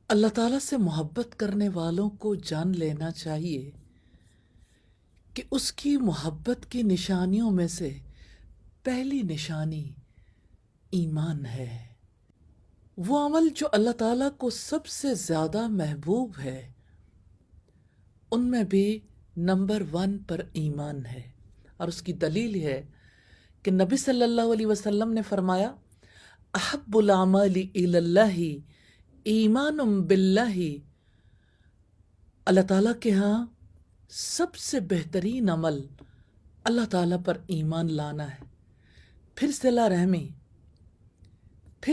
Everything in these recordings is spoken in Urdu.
اللہ تعالیٰ سے محبت کرنے والوں کو جان لینا چاہیے کہ اس کی محبت کی نشانیوں میں سے پہلی نشانی ایمان ہے۔ وہ عمل جو اللہ تعالیٰ کو سب سے زیادہ محبوب ہے، ان میں بھی نمبر 1 پر ایمان ہے۔ اور اس کی دلیل ہے کہ نبی صلی اللہ علیہ وسلم نے فرمایا، احب الاعمال الی اللہ ایمان باللہ، اللہ تعالیٰ کے ہاں سب سے بہترین عمل اللہ تعالیٰ پر ایمان لانا ہے۔ پھر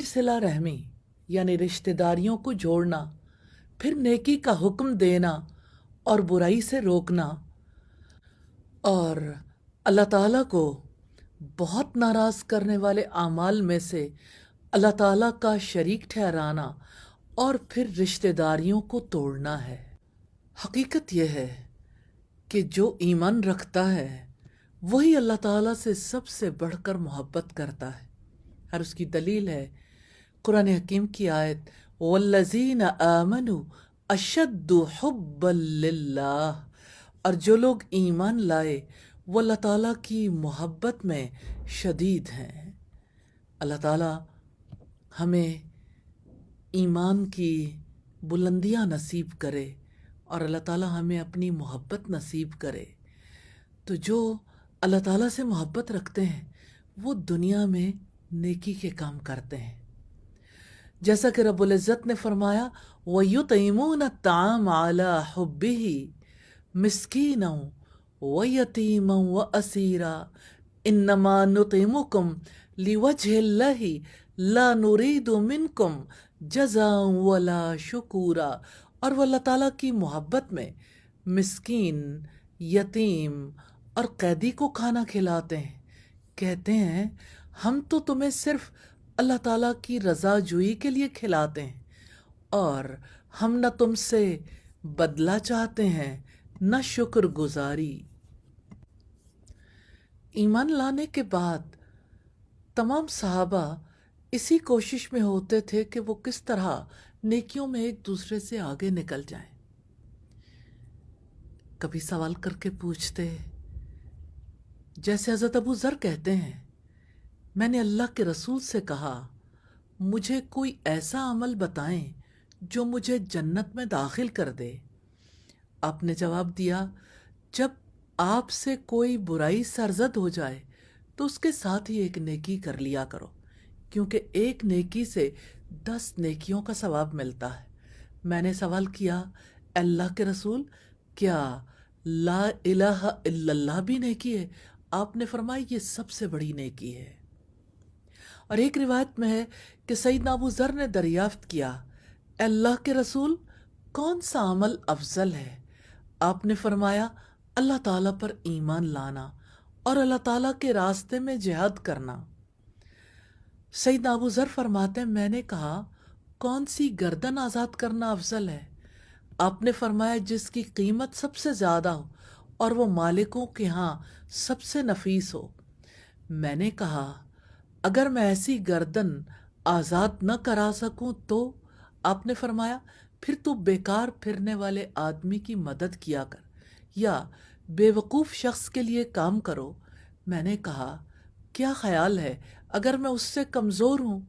صلہ رحمی یعنی رشتہ داریوں کو جوڑنا، پھر نیکی کا حکم دینا اور برائی سے روکنا، اور اللہ تعالیٰ کو بہت ناراض کرنے والے اعمال میں سے اللہ تعالیٰ کا شریک ٹھہرانا اور پھر رشتہ داریوں کو توڑنا ہے۔ حقیقت یہ ہے کہ جو ایمان رکھتا ہے وہی اللہ تعالیٰ سے سب سے بڑھ کر محبت کرتا ہے، اور اس کی دلیل ہے قرآن حکیم کی آیت، والذین آمنوا اشد حبا للہ، اور جو لوگ ایمان لائے وہ اللہ تعالیٰ کی محبت میں شدید ہیں۔ اللہ تعالیٰ ہمیں ایمان کی بلندیاں نصیب کرے اور اللہ تعالیٰ ہمیں اپنی محبت نصیب کرے۔ تو جو اللہ تعالیٰ سے محبت رکھتے ہیں وہ دنیا میں نیکی کے کام کرتے ہیں، جیسا کہ رب العزت نے فرمایا، وَيُطْعِمُونَ الطَّعَامَ عَلَى حُبِّهِ مِسْكِينًا وَيَتِيمًا وَأَسِيرًا إِنَّمَا نُطْعِمُكُمْ لِوَجْهِ اللَّهِ لَا نُرِيدُ مِنْكُمْ جَزَاءً وَلَا شُكُورًا۔ اور وہ اللہ تعالیٰ کی محبت میں مسکین، یتیم اور قیدی کو کھانا کھلاتے ہیں، کہتے ہیں ہم تو تمہیں صرف اللہ تعالیٰ کی رضا جوئی کے لیے کھلاتے ہیں، اور ہم نہ تم سے بدلہ چاہتے ہیں نہ شکر گزاری۔ ایمان لانے کے بعد تمام صحابہ اسی کوشش میں ہوتے تھے کہ وہ کس طرح نیکیوں میں ایک دوسرے سے آگے نکل جائیں۔ کبھی سوال کر کے پوچھتے، جیسے حضرت ابو ذر کہتے ہیں، میں نے اللہ کے رسول سے کہا مجھے کوئی ایسا عمل بتائیں جو مجھے جنت میں داخل کر دے۔ آپ نے جواب دیا، جب آپ سے کوئی برائی سرزد ہو جائے تو اس کے ساتھ ہی ایک نیکی کر لیا کرو، کیونکہ ایک نیکی سے 10 نیکیوں کا ثواب ملتا ہے۔ میں نے سوال کیا، اللہ کے رسول، کیا لا الہ الا اللہ بھی نیکی ہے؟ آپ نے فرمایا یہ سب سے بڑی نیکی ہے۔ اور ایک روایت میں ہے کہ سیدنا ابو ذر نے دریافت کیا، اے اللہ کے رسول، کون سا عمل افضل ہے؟ آپ نے فرمایا، اللہ تعالیٰ پر ایمان لانا اور اللہ تعالیٰ کے راستے میں جہاد کرنا۔ سیدنا ابو ذر فرماتے ہیں، میں نے کہا کون سی گردن آزاد کرنا افضل ہے؟ آپ نے فرمایا جس کی قیمت سب سے زیادہ ہو اور وہ مالکوں کے ہاں سب سے نفیس ہو۔ میں نے کہا اگر میں ایسی گردن آزاد نہ کرا سکوں تو؟ آپ نے فرمایا پھر تو بیکار پھرنے والے آدمی کی مدد کیا کر یا بے وقوف شخص کے لیے کام کرو۔ میں نے کہا کیا خیال ہے اگر میں اس سے کمزور ہوں؟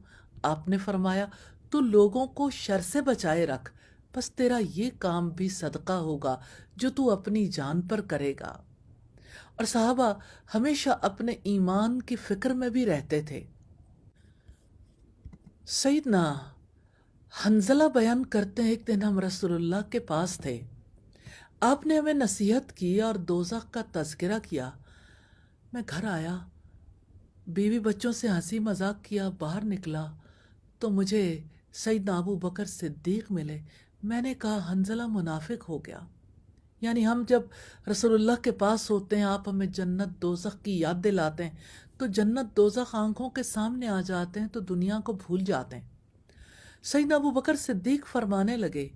آپ نے فرمایا تو لوگوں کو شر سے بچائے رکھ، بس تیرا یہ کام بھی صدقہ ہوگا جو تو اپنی جان پر کرے گا۔ اور صحابہ ہمیشہ اپنے ایمان کی فکر میں بھی رہتے تھے۔ سیدنا حنظلہ بیان کرتے ہیں، ایک دن ہم رسول اللہ کے پاس تھے، آپ نے ہمیں نصیحت کی اور دوزخ کا تذکرہ کیا۔ میں گھر آیا، بیوی بچوں سے ہنسی مذاق کیا، باہر نکلا تو مجھے سیدنا ابو بکر صدیق ملے۔ میں نے کہا حنظلہ منافق ہو گیا، یعنی ہم جب رسول اللہ کے پاس ہوتے ہیں آپ ہمیں جنت دوزخ کی یاد دلاتے ہیں تو جنت دوزخ آنکھوں کے سامنے آ جاتے ہیں تو دنیا کو بھول جاتے ہیں۔ سیدنا ابو بکر صدیق فرمانے لگے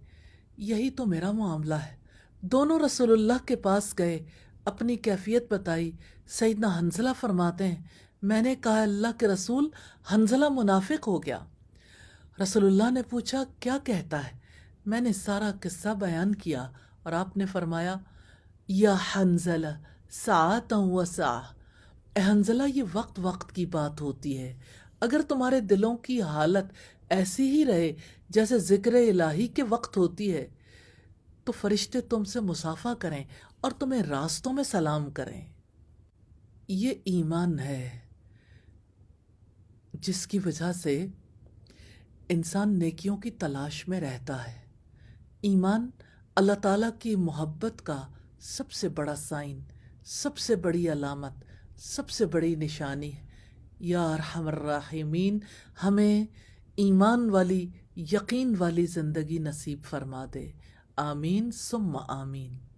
یہی تو میرا معاملہ ہے۔ دونوں رسول اللہ کے پاس گئے، اپنی کیفیت بتائی۔ سیدنا حنظلہ فرماتے ہیں میں نے کہا اللہ کے رسول، حنظلہ منافق ہو گیا۔ رسول اللہ نے پوچھا کیا کہتا ہے؟ میں نے سارا قصہ بیان کیا اور آپ نے فرمایا یا حنزلہ ساعتا و ساعہ، اے حنزلہ یہ وقت وقت کی بات ہوتی ہے، اگر تمہارے دلوں کی حالت ایسی ہی رہے جیسے ذکر الہی کے وقت ہوتی ہے تو فرشتے تم سے مصافحہ کریں اور تمہیں راستوں میں سلام کریں۔ یہ ایمان ہے جس کی وجہ سے انسان نیکیوں کی تلاش میں رہتا ہے۔ ایمان اللہ تعالیٰ کی محبت کا سب سے بڑا سائن، سب سے بڑی علامت، سب سے بڑی نشانی ہے۔ یا ارحم الراحمین ہمیں ایمان والی، یقین والی زندگی نصیب فرما دے، آمین ثم آمین۔